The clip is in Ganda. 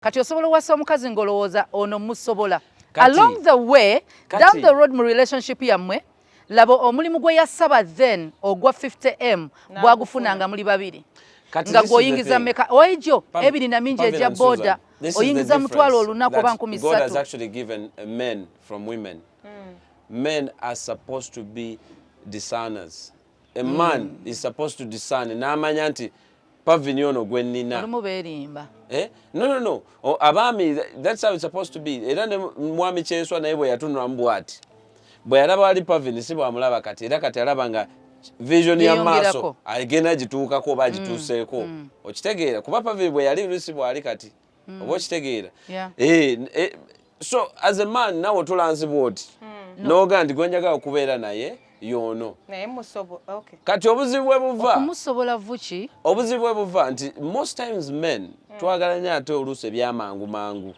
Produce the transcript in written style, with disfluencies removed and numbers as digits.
kati osobola wasa omukazi ngolowooza ono musobola along the way down the road mu relationship yammwe labo omulimu gwe yasaba then ogwa 50M bwagufunanga muli babiri nga goyingiza meka oijo ebiri na minji eja boda oyingiza mutwalo olunako bankumi 3 God has actually given men from women. Men are supposed to be discerners. A man is supposed to discern n'amanya nti pavinyono gwenina no abami, that's how it's supposed to be. Era ne mwami Kyenswa naye bwe yatunula mbwati bwe yalaba ali pavini si bwamulaba kati era kati alaba nga vision ya maaso agenda gituukako oba gituuseeko okitegeera kuba pavini bwe yali lusi bwali kati oba okitegeera so as a man nawe otulanzibwa oti noga nti gwenjagala okubeera naye yono naye musobo okay kati obuzibu bwe buva okumusobola vuki obuzibu bwe buva nti most times men twagala nnyo ate oluusi ebyamangu mangu